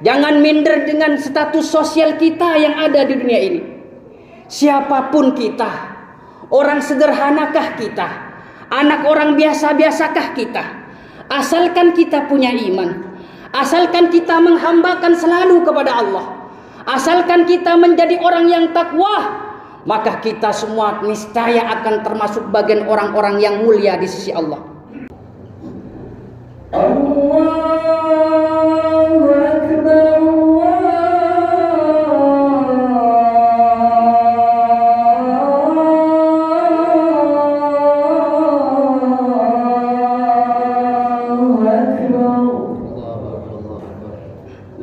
Jangan minder dengan status sosial kita yang ada di dunia ini. Siapapun kita, orang sederhanakah kita, anak orang biasa-biasakah kita, asalkan kita punya iman, asalkan kita menghambakan selalu kepada Allah, asalkan kita menjadi orang yang takwa, maka kita semua niscaya akan termasuk bagian orang-orang yang mulia di sisi Allah. Allahu Akbar, Allahu Akbar,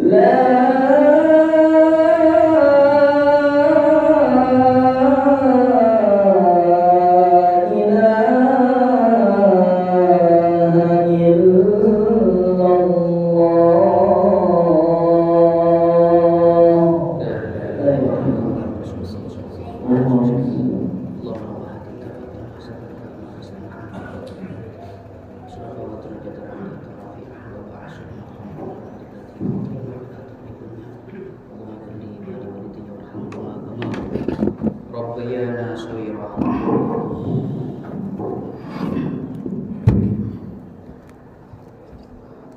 la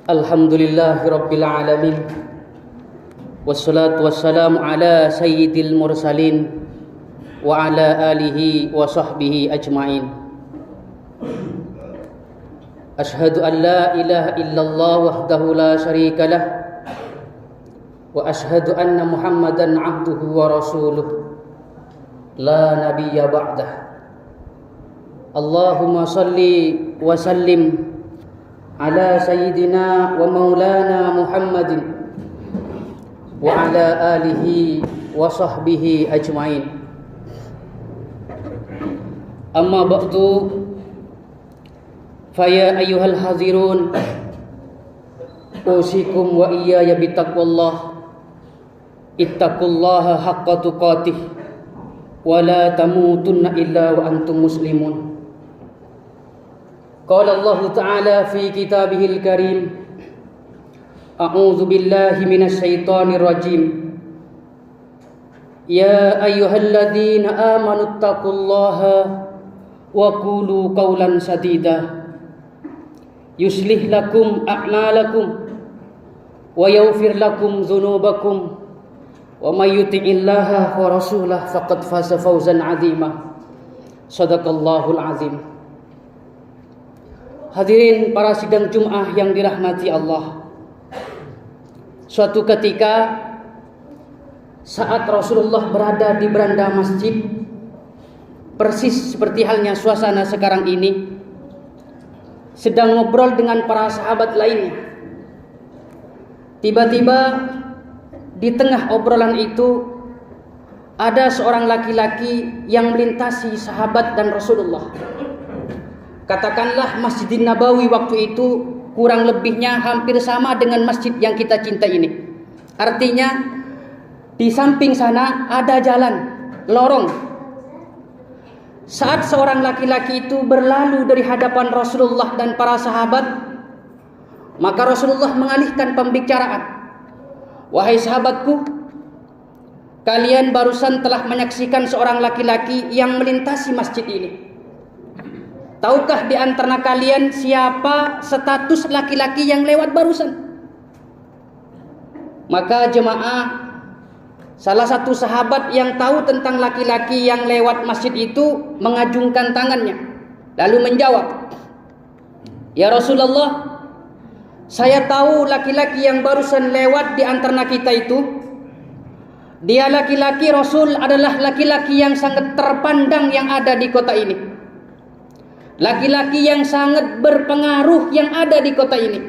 Alhamdulillahirabbil alamin. Wassalatu wassalamu ala sayyidil mursalin wa ala alihi wa sahbihi ajmain. Ashhadu an la ilaha illallah wahdahu la syarika lah wa ashhadu anna Muhammadan abduhu wa rasuluh la nabiyya ba'dah. Allahumma salli wa sallim ala sayyidina wa maulana Muhammadin wa ala alihi wa sahbihi ajmain. Amma ba'du, faya ayyuhal hazirun, usikum wa iyaya bitaqwallah, ittaqullaha haqqa tuqatih wa la tamutunna illa wa antum muslimun. Qala Allah Ta'ala fi kitabihil karim, a'udzu billahi minasy syaithanir rajim. Ya ayyuhalladzina amanu taqullaha wa qulu qawlan sadida yuslih lakum a'malakum wa yaghfir lakum dzunubakum wa may yuti'illaha wa rasulahu faqad faza fawzan 'azima. Shadaqallahul 'azim. Hadirin para sidang Jum'ah yang dirahmati Allah. Suatu ketika saat Rasulullah berada di beranda masjid, persis seperti halnya suasana sekarang ini, sedang ngobrol dengan para sahabat lainnya. Tiba-tiba di tengah obrolan itu ada seorang laki-laki yang melintasi sahabat dan Rasulullah. Katakanlah Masjidin Nabawi waktu itu kurang lebihnya hampir sama dengan masjid yang kita cinta ini. Artinya di samping sana ada jalan, lorong. Saat seorang laki-laki itu berlalu dari hadapan Rasulullah dan para sahabat, maka Rasulullah mengalihkan pembicaraan. Wahai sahabatku, kalian barusan telah menyaksikan seorang laki-laki yang melintasi masjid ini. Tahukah di antara kalian siapa status laki-laki yang lewat barusan? Maka jemaah, salah satu sahabat yang tahu tentang laki-laki yang lewat masjid itu mengajungkan tangannya, lalu menjawab, "Ya Rasulullah, saya tahu laki-laki yang barusan lewat di antara kita itu. Dia laki-laki, Rasul adalah laki-laki yang sangat terpandang yang ada di kota ini. Laki-laki yang sangat berpengaruh yang ada di kota ini.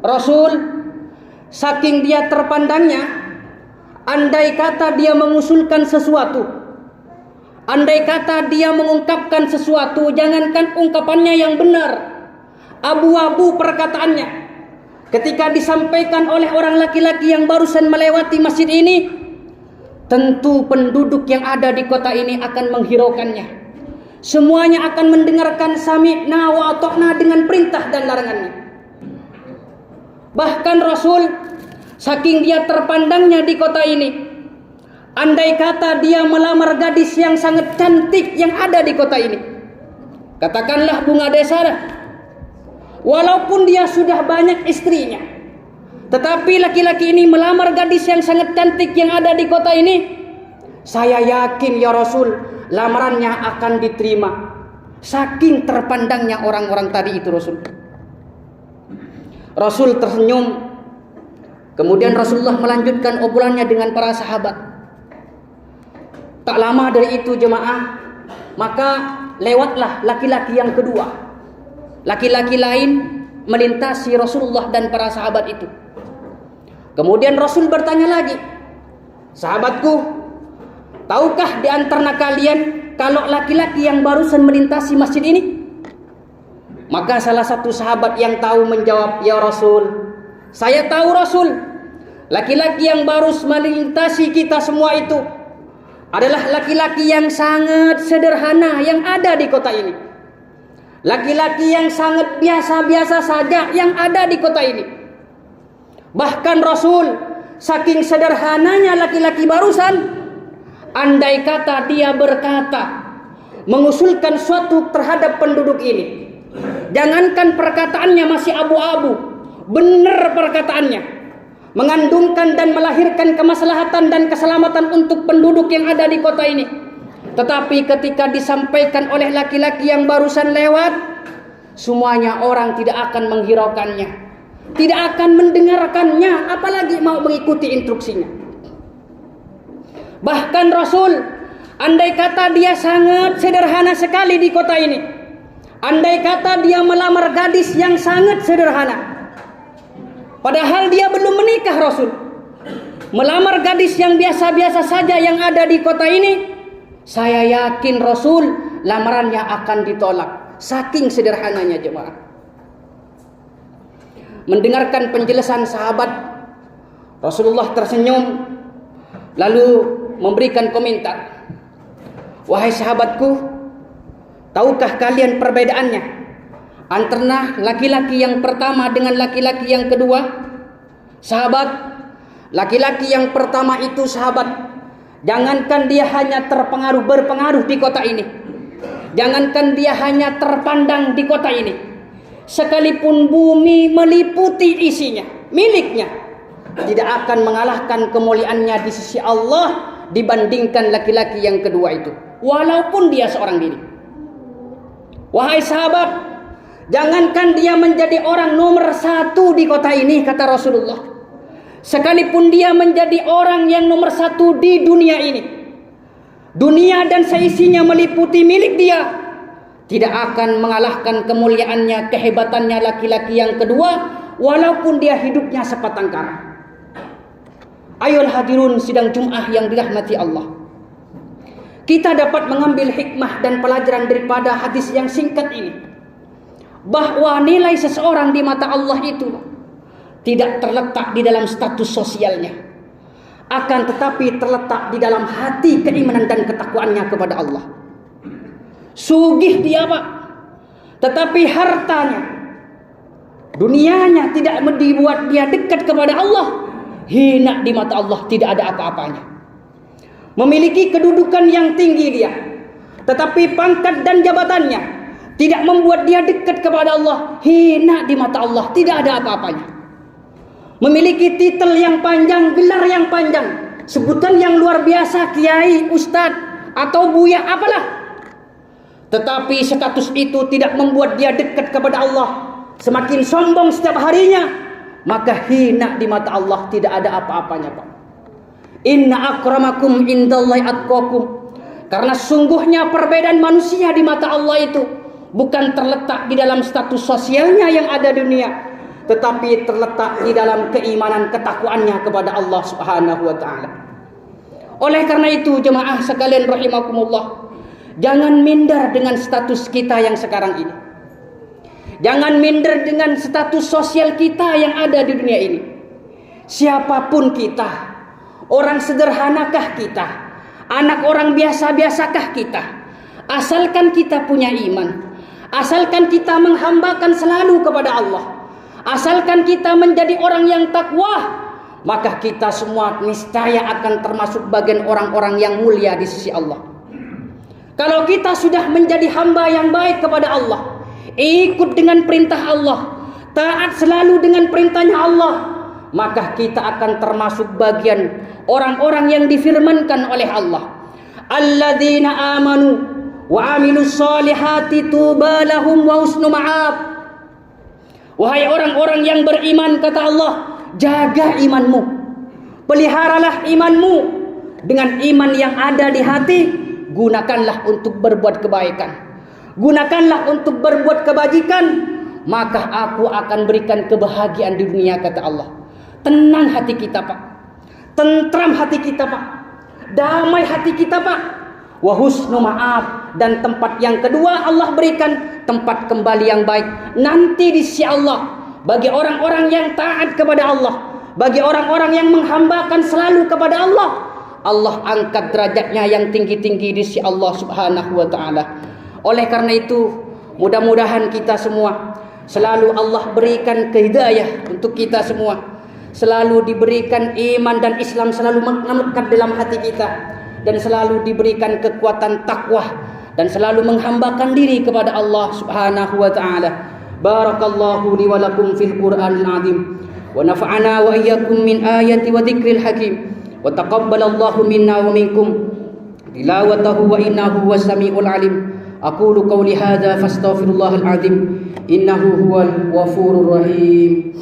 Rasul, saking dia terpandangnya, andai kata dia mengusulkan sesuatu, andai kata dia mengungkapkan sesuatu, jangankan ungkapannya yang benar, abu-abu perkataannya, ketika disampaikan oleh orang laki-laki yang barusan melewati masjid ini, tentu penduduk yang ada di kota ini akan menghiraukannya. Semuanya akan mendengarkan sami'na wa ata'na dengan perintah dan larangannya. Bahkan Rasul, Saking dia terpandangnya di kota ini. Andai kata dia melamar gadis yang sangat cantik yang ada di kota ini, katakanlah Bunga Desara, walaupun dia sudah banyak istrinya, tetapi laki-laki ini melamar gadis yang sangat cantik yang ada di kota ini, saya yakin ya Rasul, lamarannya akan diterima. Saking terpandangnya orang-orang tadi itu Rasul. Rasul tersenyum. Kemudian Rasulullah melanjutkan obrolannya dengan para sahabat. Tak lama dari itu jemaah, maka lewatlah laki-laki yang kedua. Laki-laki lain melintasi Rasulullah dan para sahabat itu. Kemudian Rasul bertanya lagi, sahabatku, tahukah di antara kalian kalau laki-laki yang barusan melintasi masjid ini? Maka salah satu sahabat yang tahu menjawab, ya Rasul, saya tahu Rasul, laki-laki yang baru melintasi kita semua itu adalah laki-laki yang sangat sederhana yang ada di kota ini. Laki-laki yang sangat biasa-biasa saja yang ada di kota ini. Bahkan Rasul, saking sederhananya laki-laki barusan, andai kata dia berkata, mengusulkan suatu terhadap penduduk ini, jangankan perkataannya masih abu-abu, benar perkataannya, mengandungkan dan melahirkan kemaslahatan dan keselamatan untuk penduduk yang ada di kota ini. Tetapi ketika disampaikan oleh laki-laki yang barusan lewat, semuanya orang tidak akan menghiraukannya, tidak akan mendengarkannya, apalagi mau mengikuti instruksinya. Bahkan Rasul, andai kata dia sangat sederhana sekali di kota ini, andai kata dia melamar gadis yang sangat sederhana, padahal dia belum menikah Rasul, melamar gadis yang biasa-biasa saja yang ada di kota ini, saya yakin Rasul lamarannya akan ditolak. Saking sederhananya jemaah. Mendengarkan penjelasan sahabat, Rasulullah tersenyum lalu memberikan komentar. Wahai sahabatku, tahukah kalian perbedaannya antara laki-laki yang pertama dengan laki-laki yang kedua? Sahabat, laki-laki yang pertama itu sahabat, jangankan dia hanya berpengaruh di kota ini, jangankan dia hanya terpandang di kota ini, sekalipun bumi meliputi isinya, miliknya, tidak akan mengalahkan kemuliaannya di sisi Allah dibandingkan laki-laki yang kedua itu, walaupun dia seorang diri. Wahai sahabat, jangankan dia menjadi orang nomor 1 di kota ini, kata Rasulullah, sekalipun dia menjadi orang yang nomor 1 di dunia ini, dunia dan seisinya meliputi milik dia, tidak akan mengalahkan kemuliaannya, kehebatannya laki-laki yang kedua, walaupun dia hidupnya sepatang kara. Ayolah hadirin sidang Jum'ah yang dirahmati Allah, kita dapat mengambil hikmah dan pelajaran daripada hadis yang singkat ini, bahwa nilai seseorang di mata Allah itu tidak terletak di dalam status sosialnya, akan tetapi terletak di dalam hati keimanan dan ketakwaannya kepada Allah. Sugih dia Pak, tetapi hartanya, dunianya tidak membuat dia dekat kepada Allah, hina di mata Allah, tidak ada apa-apanya. Memiliki kedudukan yang tinggi dia, tetapi pangkat dan jabatannya tidak membuat dia dekat kepada Allah, hina di mata Allah, tidak ada apa-apanya. Memiliki titel yang panjang, gelar yang panjang, sebutan yang luar biasa, kiai, ustadz, atau buya, apalah, tetapi status itu tidak membuat dia dekat kepada Allah, semakin sombong setiap harinya, maka hina di mata Allah, tidak ada apa-apanya Pak. Inna akramakum indallahi atqakum, karena sungguhnya perbedaan manusia di mata Allah itu bukan terletak di dalam status sosialnya yang ada di dunia, tetapi terletak di dalam keimanan ketakwaannya kepada Allah Subhanahu wa taala. Oleh karena itu jemaah sekalian rahimakumullah, jangan minder dengan status kita yang sekarang ini. Jangan minder dengan status sosial kita yang ada di dunia ini. Siapapun kita, orang sederhanakah kita, anak orang biasa-biasakah kita, asalkan kita punya iman, asalkan kita menghambakan selalu kepada Allah, asalkan kita menjadi orang yang takwa, maka kita semua niscaya akan termasuk bagian orang-orang yang mulia di sisi Allah. Kalau kita sudah menjadi hamba yang baik kepada Allah, ikut dengan perintah Allah, taat selalu dengan perintahnya Allah, maka kita akan termasuk bagian orang-orang yang difirmankan oleh Allah, alladzina amanu wa amilus solihati tuba lahum wa husnu ma'ab. Wahai orang-orang yang beriman, kata Allah, jaga imanmu, peliharalah imanmu. Dengan iman yang ada di hati, gunakanlah untuk berbuat kebaikan, gunakanlah untuk berbuat kebajikan, maka aku akan berikan kebahagiaan di dunia, kata Allah. Tenang hati kita, Pak. Tentram hati kita, Pak. Damai hati kita, Pak. Wa husnu ma'ab. Dan tempat yang kedua Allah berikan tempat kembali yang baik nanti di sisi Allah. Bagi orang-orang yang taat kepada Allah, bagi orang-orang yang menghambakan selalu kepada Allah, Allah angkat derajatnya yang tinggi-tinggi di sisi Allah Subhanahu wa ta'ala. Oleh karena itu, mudah-mudahan kita semua selalu Allah berikan kehidayah untuk kita semua, selalu diberikan iman dan Islam selalu melekat dalam hati kita, dan selalu diberikan kekuatan takwa, dan selalu menghambakan diri kepada Allah Subhanahu wa ta'ala. Barakallahu li wa lakum fil Qur'anil azim, wa nafa'ana wa iyyakum min ayati wa dzikril hakim, wa taqabbalallahu minna wa minkum tilawatahu wa innahu was-sami'ul alim. Aqulu qawli hadza fastaghfirullahal azim, innahu huwal ghafurur rahim.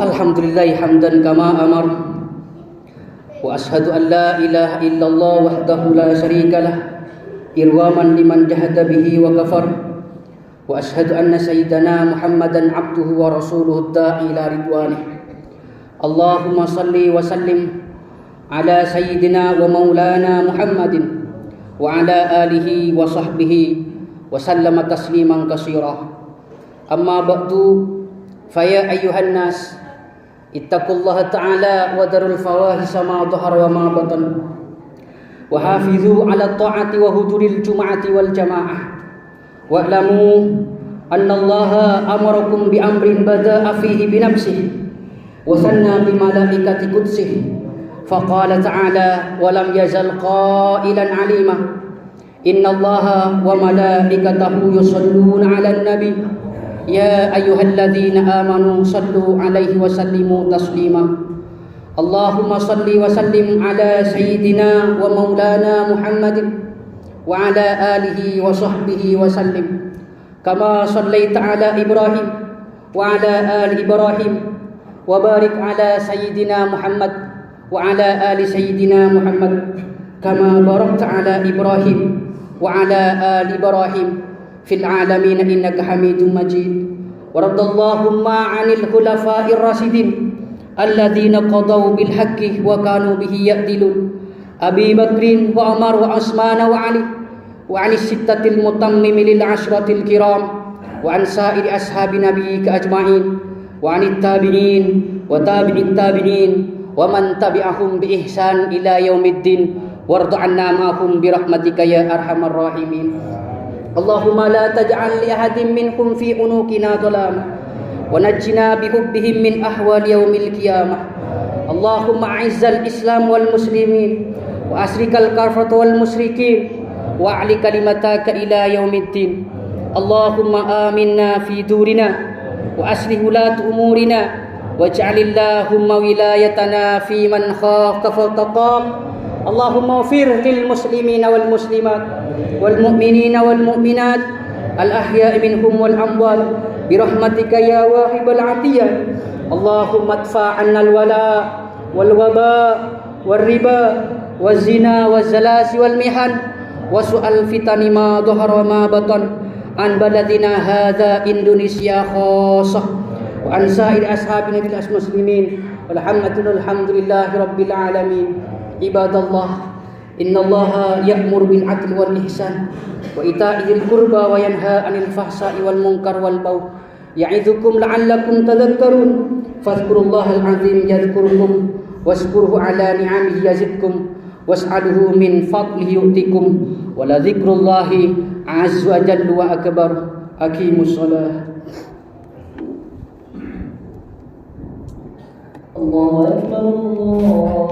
Alhamdulillahi hamdan kama amar, wa ashhadu an la ilaha illallah wahdahu la syarika lah, irwaman liman jahada bihi wa kafar, wa ashhadu anna sayyidana Muhammadan abduhu wa rasuluhu da'i ila ridwanih. Allahumma salli wa sallim ala sayyidina wa maulana Muhammadin wa ala alihi wa sahbihi wa sallama tasliman katsira. Amma ba'du, faya ayyuhan nas, ittaqullaha ta'ala wa darul fawahisa ma dhahara wa ma batan, wa hafizu ala ta'ati wa huduril jum'ati wal jamaah, wa'lamu anna Allaha amarakum bi amrin bada'a fihi bi nafsihi wa sanna bi malaikati qudsih, faqala ta'ala wa lam yazal qailan alima, inna Allaha wa malaikatahu yusalluna 'alan nabi ya ayyuhalladzina amanu sallu alaihi wa sallimu taslima. Allahumma salli wa sallim ala sayyidina wa maulana Muhammadin wa ala alihi wa sahbihi wa sallim, kama sallaita ala Ibrahim wa ala ali Ibrahim, wa barik ala sayyidina Muhammad wa ala ali sayyidina Muhammad, kama barakta ala Ibrahim wa ala ali Ibrahim fil alamin innaka Hamidum Majid. Wa radallahumma 'anil khulafa'ir rasyidin alladzina qadaw bil haqqi wa kanu bihi ya'dilun, Abi Bakrin wa Umar wa Utsman wa Ali, wa 'anis sittatil mutammim lil 'ashratil kiram, wa an sa'iri ashabi nabiyyika ajma'in, wa 'anit tabi'in wa tabi'it tabi'in wa man tabi'ahum bi ihsan ila yaumiddin, warda 'anna ma'hum bi rahmatika ya arhamar rahimin. Allahumma la taj'al li ahadin minhum fi unuqina dhalama, wa najjina bi hubbihim min ahwal yaumil qiyamah. Allahumma a'izzal islam wal muslimin, wa asrikal kafirata wal musyrikin, wa a'li kalimataka ila yaumiddin. Allahumma aminna fi durina, wa aslih ulat umurina, waj'alillahumma wilayatana fi man khafa wa taqam. Allahumma ighfir lil muslimina wal muslimat wal mu'minina wal mu'minat al ahya'i minhum wal amwat bi rahmatika ya wahibal 'atiyah. Allahumma adfa' 'anna al wala wal waba wal riba waz zina waz zalasi wal mihan wa su'al fitani ma dhahara ma batan an baladina hadza Indonesia khassah wa an sa'ir ashabina bil muslimin walhamdulillahi rabbil alamin. Ibadallah, innallaha ya'muru bil 'adli wal ihsan wa ita'i dzil qurba wa yanha 'anil fahsai wal munkar wal baghi يعظكم لعلكم تذكرون فاذكروا الله العظيم يذكركم واشكروه على نعمه يزدكم واسأله من فضله يؤتكم ولذكر الله عز وجل وأكبر أقيموا الصلاة. الله أكبر الله